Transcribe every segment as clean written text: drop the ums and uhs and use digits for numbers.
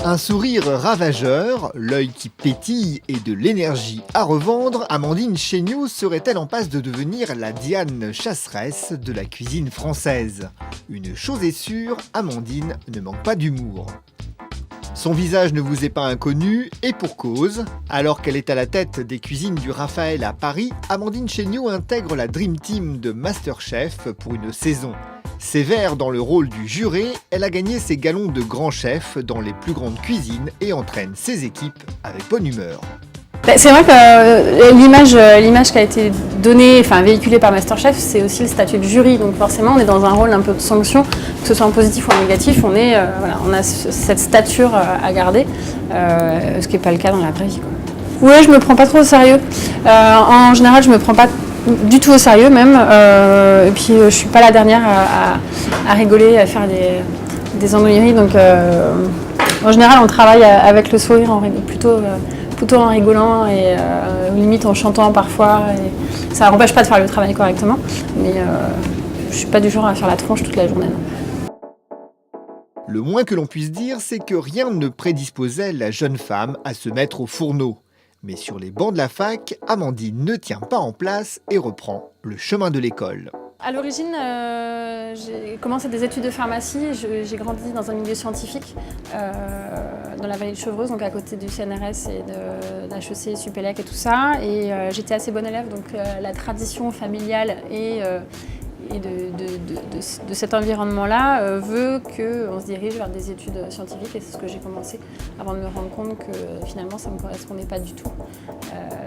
Un sourire ravageur, l'œil qui pétille et de l'énergie à revendre, Amandine Chéniaud serait-elle en passe de devenir la Diane Chasseresse de la cuisine française? Une chose est sûre, Amandine ne manque pas d'humour. Son visage ne vous est pas inconnu, et pour cause. Alors qu'elle est à la tête des cuisines du Raphaël à Paris, Amandine Chéniaud intègre la Dream Team de MasterChef pour une saison. Sévère dans le rôle du juré, elle a gagné ses galons de grand chef dans les plus grandes cuisines et entraîne ses équipes avec bonne humeur. C'est vrai que l'image qui a été donnée, véhiculée par MasterChef, c'est aussi le statut de jury. Donc forcément, on est dans un rôle un peu de sanction, que ce soit en positif ou en négatif. On a cette stature à garder, ce qui n'est pas le cas dans la vraie vie, quoi. Ouais, je me prends pas trop au sérieux. En général, je me prends pas du tout au sérieux même. Et puis, je suis pas la dernière à rigoler, à faire des ennuyilleries. Donc, en général, on travaille avec le sourire, plutôt en rigolant et limite en chantant parfois. Et ça n'empêche pas de faire le travail correctement, mais je ne suis pas du genre à faire la tronche toute la journée. Non. Le moins que l'on puisse dire, c'est que rien ne prédisposait la jeune femme à se mettre au fourneau. Mais sur les bancs de la fac, Amandine ne tient pas en place et reprend le chemin de l'école. À l'origine, j'ai commencé des études de pharmacie. J'ai grandi dans un milieu scientifique, dans la vallée de Chevreuse, donc à côté du CNRS et de l'HEC, Supélec et tout ça. Et j'étais assez bonne élève, donc la tradition familiale et de cet environnement-là veut qu'on se dirige vers des études scientifiques, et c'est ce que j'ai commencé avant de me rendre compte que finalement ça ne me correspondait pas du tout.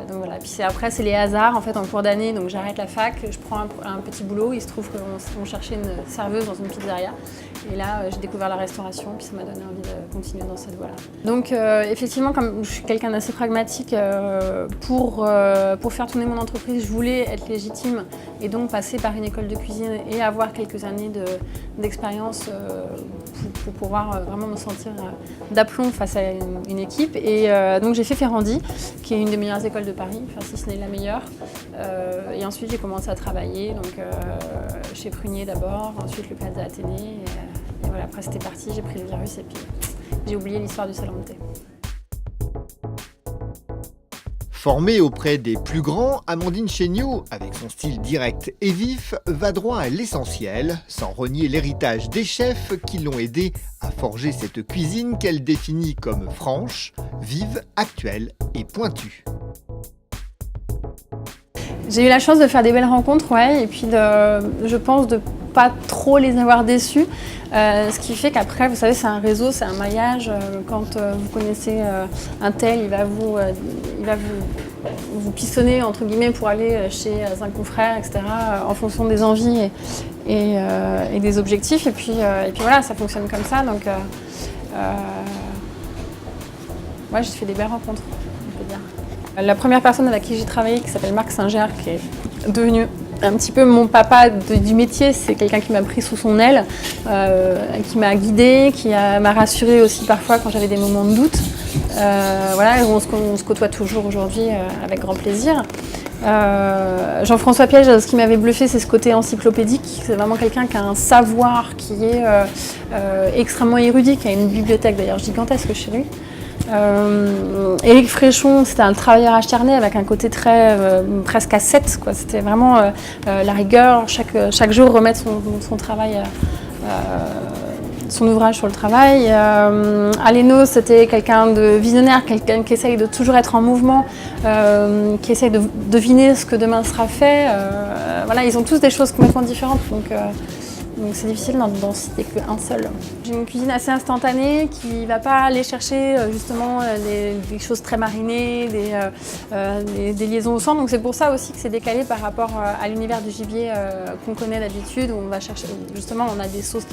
Donc voilà. Puis après c'est les hasards en fait en cours d'année, donc j'arrête la fac, je prends un petit boulot, il se trouve qu'on cherchait une serveuse dans une pizzeria, et là j'ai découvert la restauration, puis ça m'a donné envie de continuer dans cette voie-là. Donc effectivement, comme je suis quelqu'un d'assez pragmatique, pour faire tourner mon entreprise, je voulais être légitime et donc passer par une école de cuisine et avoir quelques années d'expérience pour pouvoir vraiment me sentir d'aplomb face à une équipe. Et donc j'ai fait Ferrandi, qui est une des meilleures écoles de Paris, si ce n'est la meilleure. Et ensuite j'ai commencé à travailler chez Prunier d'abord, ensuite le Plaza Athénée. Et voilà, après c'était parti, j'ai pris le virus et puis j'ai oublié l'histoire du salon de thé. Formée auprès des plus grands, Amandine Chéniaud, avec son style direct et vif, va droit à l'essentiel, sans renier l'héritage des chefs qui l'ont aidée à forger cette cuisine qu'elle définit comme franche, vive, actuelle et pointue. J'ai eu la chance de faire des belles rencontres, ouais, et puis je pense de pas trop les avoir déçus. Ce qui fait qu'après, vous savez, c'est un réseau, c'est un maillage. Quand vous connaissez un tel, il va vous pistonner entre guillemets pour aller chez un confrère, etc. En fonction des envies et des objectifs. Et puis voilà, ça fonctionne comme ça. Donc, ouais, j'ai fait des belles rencontres, on peut dire. La première personne avec qui j'ai travaillé, qui s'appelle Marc Singer, qui est devenu un petit peu mon papa du métier, c'est quelqu'un qui m'a pris sous son aile, qui m'a guidée, m'a rassurée aussi parfois quand j'avais des moments de doute. Voilà, et on se côtoie toujours aujourd'hui avec grand plaisir. Jean-François Piège, ce qui m'avait bluffé, c'est ce côté encyclopédique. C'est vraiment quelqu'un qui a un savoir qui est extrêmement érudit, qui a une bibliothèque d'ailleurs gigantesque chez lui. Éric Fréchon, c'était un travailleur acharné avec un côté très presque ascète, quoi. C'était vraiment la rigueur, chaque jour remettre son travail, son ouvrage sur le travail. Aleno, c'était quelqu'un de visionnaire, quelqu'un qui essaye de toujours être en mouvement, qui essaye de deviner ce que demain sera fait. Voilà, ils ont tous des choses complètement différentes. Donc c'est difficile d'en citer qu'un seul. J'ai une cuisine assez instantanée qui ne va pas aller chercher justement des choses très marinées, des liaisons au sang. Donc c'est pour ça aussi que c'est décalé par rapport à l'univers du gibier qu'on connaît d'habitude, où on va chercher, justement, on a des sauces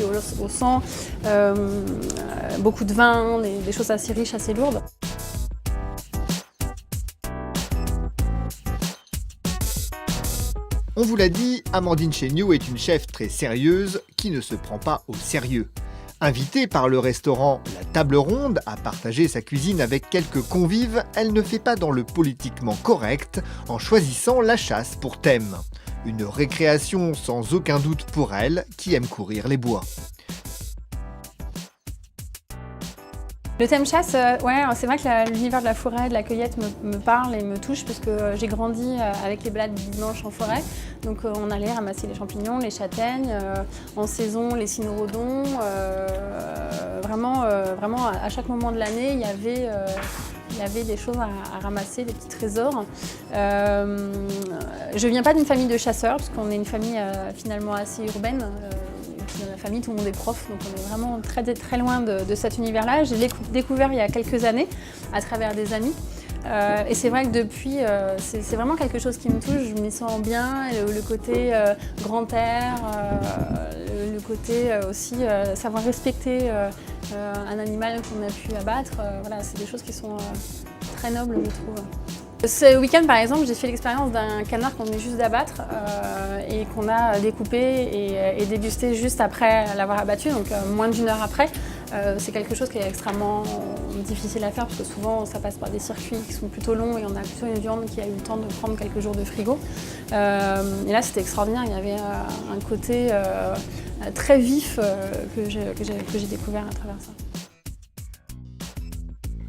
au sang, beaucoup de vin, des choses assez riches, assez lourdes. On vous l'a dit, Amandine Chéniaud est une chef très sérieuse qui ne se prend pas au sérieux. Invitée par le restaurant La Table Ronde à partager sa cuisine avec quelques convives, elle ne fait pas dans le politiquement correct en choisissant la chasse pour thème. Une récréation sans aucun doute pour elle qui aime courir les bois. Le thème chasse, ouais, c'est vrai que l'univers de la forêt, de la cueillette me parle et me touche parce que j'ai grandi avec les balades du dimanche en forêt. Donc on allait ramasser les champignons, les châtaignes, en saison les cynorrhodons. Vraiment, à chaque moment de l'année, il y avait des choses à ramasser, des petits trésors. Je viens pas d'une famille de chasseurs, parce qu'on est une famille finalement assez urbaine. Dans la famille, tout le monde est prof, donc on est vraiment très, très loin de cet univers-là. Je l'ai découvert il y a quelques années, à travers des amis. Et c'est vrai que depuis, c'est vraiment quelque chose qui me touche, je m'y sens bien. Le côté grand air, le côté aussi savoir respecter un animal qu'on a pu abattre. Voilà, c'est des choses qui sont très nobles, je trouve. Ce week-end, par exemple, j'ai fait l'expérience d'un canard qu'on vient juste d'abattre et qu'on a découpé et dégusté juste après l'avoir abattu, donc moins d'une heure après. C'est quelque chose qui est extrêmement difficile à faire parce que souvent ça passe par des circuits qui sont plutôt longs et on a plutôt une viande qui a eu le temps de prendre quelques jours de frigo. Et là, c'était extraordinaire, il y avait un côté très vif que j'ai découvert à travers ça.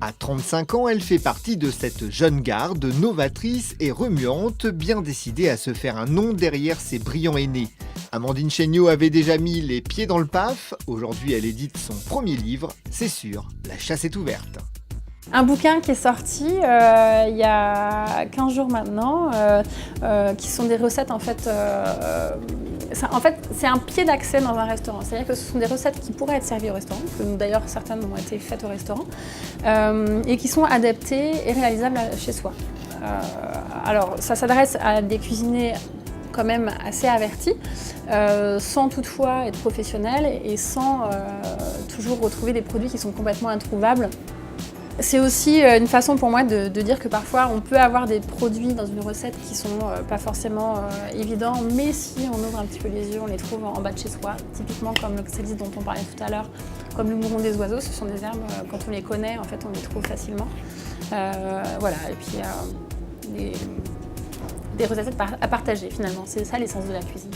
À 35 ans, elle fait partie de cette jeune garde novatrice et remuante, bien décidée à se faire un nom derrière ses brillants aînés. Amandine Chéniaud avait déjà mis les pieds dans le PAF, aujourd'hui elle édite son premier livre, c'est sûr, la chasse est ouverte. Un bouquin qui est sorti il y a 15 jours maintenant, qui sont des recettes en fait. C'est un pied d'accès dans un restaurant. C'est-à-dire que ce sont des recettes qui pourraient être servies au restaurant, que d'ailleurs certaines ont été faites au restaurant, et qui sont adaptées et réalisables chez soi. Alors ça s'adresse à des cuisiniers quand même assez avertis, sans toutefois être professionnels et sans toujours retrouver des produits qui sont complètement introuvables. C'est aussi une façon pour moi de dire que parfois on peut avoir des produits dans une recette qui sont pas forcément évidents, mais si on ouvre un petit peu les yeux, on les trouve en bas de chez soi. Typiquement comme le célis dont on parlait tout à l'heure, comme le mouron des oiseaux, ce sont des herbes, quand on les connaît, en fait, on les trouve facilement. Voilà, et puis des recettes à partager finalement, c'est ça l'essence de la cuisine.